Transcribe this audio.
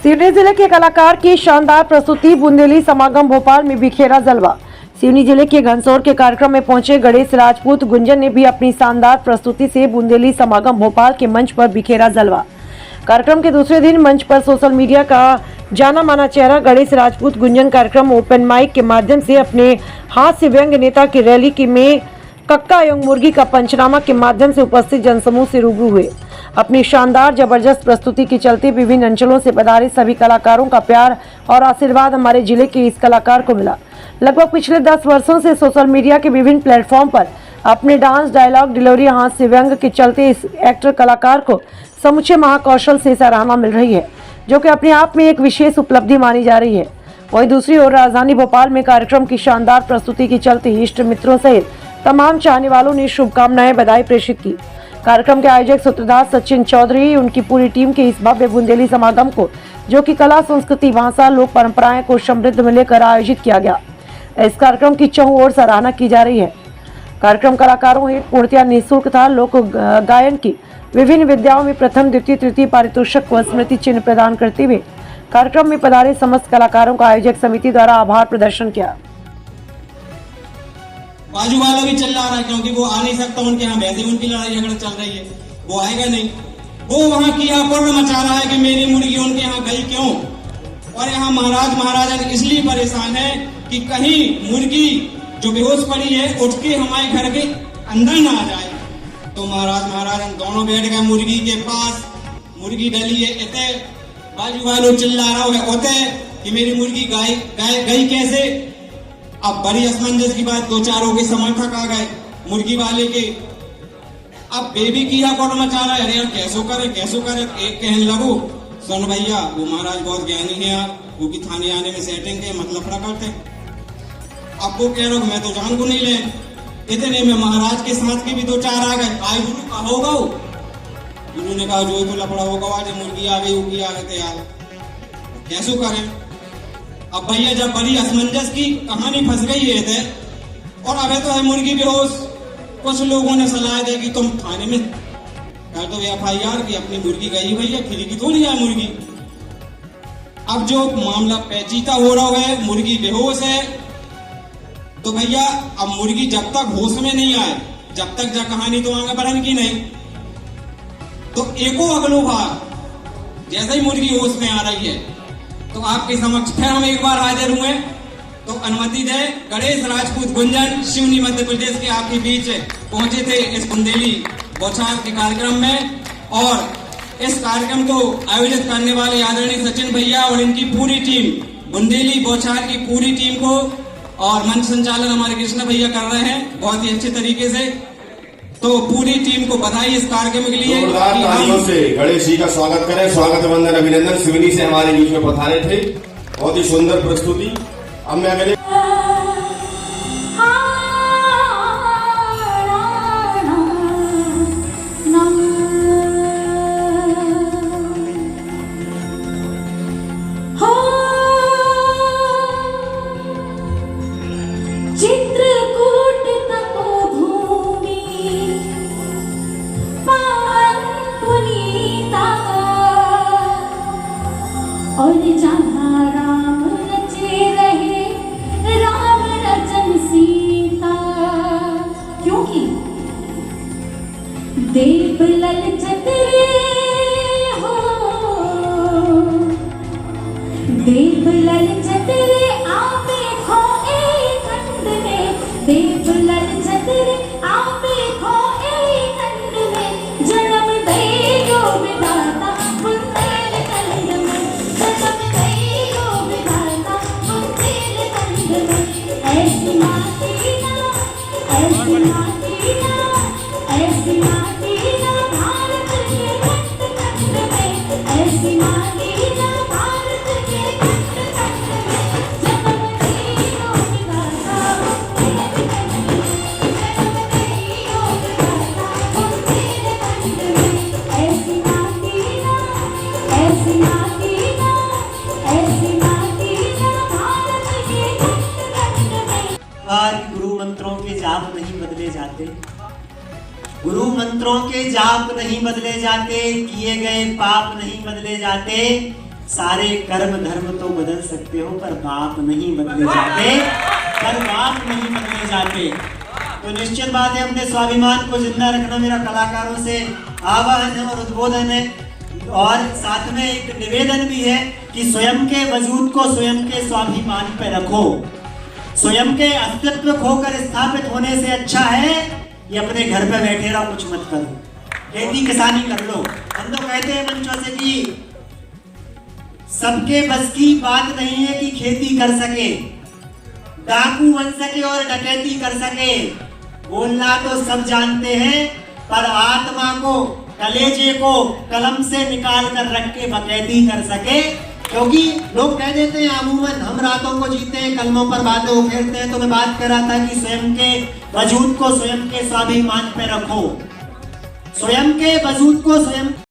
सिवनी जिले के कलाकार की शानदार प्रस्तुति बुंदेली समागम भोपाल में बिखेरा जलवा। सिवनी जिले के घनसौर के कार्यक्रम में पहुंचे गणेश राजपूत गुंजन ने भी अपनी शानदार प्रस्तुति से बुंदेली समागम भोपाल के मंच पर बिखेरा जलवा। कार्यक्रम के दूसरे दिन मंच पर सोशल मीडिया का जाना माना चेहरा गणेश राजपूत गुंजन कार्यक्रम ओपन माइक के माध्यम से अपने हाथ से व्यंग नेता की रैली की में कक्का एवं मुर्गी का पंचनामा के माध्यम से उपस्थित जनसमूह से रूबरू हुए। अपनी शानदार जबरदस्त प्रस्तुति के चलते विभिन्न अंचलों से पधारे सभी कलाकारों का प्यार और आशीर्वाद हमारे जिले के इस कलाकार को मिला। लगभग पिछले 10 वर्षों से सोशल मीडिया के विभिन्न प्लेटफॉर्म पर अपने डांस, डायलॉग, डिलीवरी, हाथ से व्यंग के चलते इस एक्टर कलाकार को समुचे महाकौशल से सराहना मिल रही है, जो कि अपने आप में एक विशेष उपलब्धि मानी जा रही है। वहीं दूसरी ओर राजधानी भोपाल में कार्यक्रम की शानदार प्रस्तुति के चलते इष्ट मित्रों सहित तमाम चाहने वालों ने शुभकामनाएं, बधाई प्रेषित की। कार्यक्रम के आयोजक सूत्रधार सचिन चौधरी उनकी पूरी टीम के इस भव्य बुंदेली समागम को, जो कि कला, संस्कृति, भाषा, लोक परंपराएं को समृद्ध में लेकर आयोजित किया गया, इस कार्यक्रम की चहुं ओर सराहना की जा रही है। कार्यक्रम कलाकारों हेतु पूर्णतः निःशुल्क था। लोक गायन की विभिन्न विद्याओं में प्रथम, द्वितीय, तृतीय पारितोषिक व स्मृति चिन्ह प्रदान करते हुए कार्यक्रम में पधारे समस्त कलाकारों का आयोजक समिति द्वारा आभार प्रदर्शन किया। बाजू वाला भी चल रहा है, क्योंकि वो आ नहीं सकता, उनके यहाँ वैसे उनकी लड़ाई झगड़ा चल रही है, वो आएगा नहीं। वो वहाँ की पुण्य मचा रहा है कि मेरी मुर्गी उनके यहाँ गई क्यों। और यहाँ महाराजा इसलिए परेशान है कि कहीं मुर्गी जो बेहोश पड़ी है उठ के हमारे घर के अंदर ना आ जाए। तो महाराज दोनों बैठ गए मुर्गी के पास, मुर्गी डली है, इतने बाजू वालों चिल्ला रहा है होते कि मेरी मुर्गी गई कैसे। अब बड़ी असमंजस की बात, 2-4 के समर्थक आ गए मुर्गी वाले के। अब बेबी किया कोट मचा रहा है, अरे यार कैसो करे। एक कहने लगो, सुन भैया वो महाराज बहुत ज्ञानी है यार, वो की थाने आने में सेटिंग के मतलब फड़ा करते। अब वो कह रहा मैं तो जान को नहीं ले। इतने में महाराज के साथ के भी 2-4 आ गए। आए गुरु का होगा, गुरु ने कहा जो तो लफड़ा होगा, आज मुर्गी आ गई, उगी आ गए थे यार, कैसो करें। अब भैया जब बड़ी असमंजस की कहानी फंस गई है थे, और अबे तो है मुर्गी बेहोश, कुछ लोगों ने सलाह दी कि तुम थाने में कर दो FIR कि अपनी मुर्गी गई भैया, फिर की थोड़ी है मुर्गी। अब जो मामला पेचीदा हो रहा है, मुर्गी बेहोश है, तो भैया अब मुर्गी जब तक होश में नहीं आए, जब तक जा कहानी तो आगे बढ़न की नहीं। तो एको अगलो बार जैसे ही मुर्गी होश में आ रही है, तो आपके समक्ष फिर हम एक बार हाजिर हुए। तो अनुमति दे, गणेश राजपूत गुंजन सिवनी मध्य प्रदेश के आपके बीच पहुंचे थे इस बुंदेली बौछार के कार्यक्रम में। और इस कार्यक्रम को आयोजित करने वाले आदरणीय सचिन भैया और इनकी पूरी टीम, बुंदेली बौछार की पूरी टीम को, और मंच संचालन हमारे कृष्ण भैया कर रहे हैं बहुत ही अच्छे तरीके से। तो पूरी टीम को बधाई इस कार्यक्रम के लिए। तालियों से गणेश जी का स्वागत करें। स्वागत, वंदन, अभिनंदन। सिवनी से हमारे बीच में पधारे थे, बहुत ही सुंदर प्रस्तुति। अब मैं अगले और जहाँ राम रचे रहे, राम रचन सीता, क्योंकि देव ललचत रे हो, देव ललचत रे आपे खो एक खंड में, देव ललचत रे आपे खो एक खंड में, जन्म दे जो विधाता बुंदेल खंड में, ऐसी माटी ना भारत के खंड खंड में, ऐसी माटी ना भारत के खंड खंड में, जन्म दियो विधाता बुंदेल खंड में, जन्म दियो विधाता बुंदेल खंड में, ऐसी माटी ना भारत के खंड खंड में। गुरु मंत्रों के जाप नहीं बदले जाते, गुरु मंत्रों के जाप नहीं बदले जाते, किए गए पाप नहीं बदले जाते, सारे कर्म धर्म तो बदल सकते हो पर बाप नहीं बदले जाते, तो निश्चित बात है अपने स्वाभिमान को जिंदा रखना मेरा कलाकारों से आह्वान है और उद्बोधन है। और साथ में एक निवेदन भी है कि स्वयं के वजूद को स्वयं के स्वाभिमान पे रखो। स्वयं के अस्तित्व खोकर स्थापित होने से अच्छा है ये अपने घर पे बैठे रहो, कुछ मत करो, खेती किसानी कर लो। हम तो कहते हैं मंचों से कि सबके बस की बात नहीं है कि खेती कर सके, डाकू बन सके और डकैती कर सके। बोलना तो सब जानते हैं पर आत्मा को, कलेजे को कलम से निकाल कर रख के बकैती कर सके। क्योंकि लोग कह देते हैं अमूमन हम रातों को जीते हैं, कलमों पर बातें उखेड़ते हैं। तो मैं बात कर रहा था कि स्वयं के वजूद को स्वयं के स्वाभिमान पे रखो, स्वयं के वजूद को स्वयं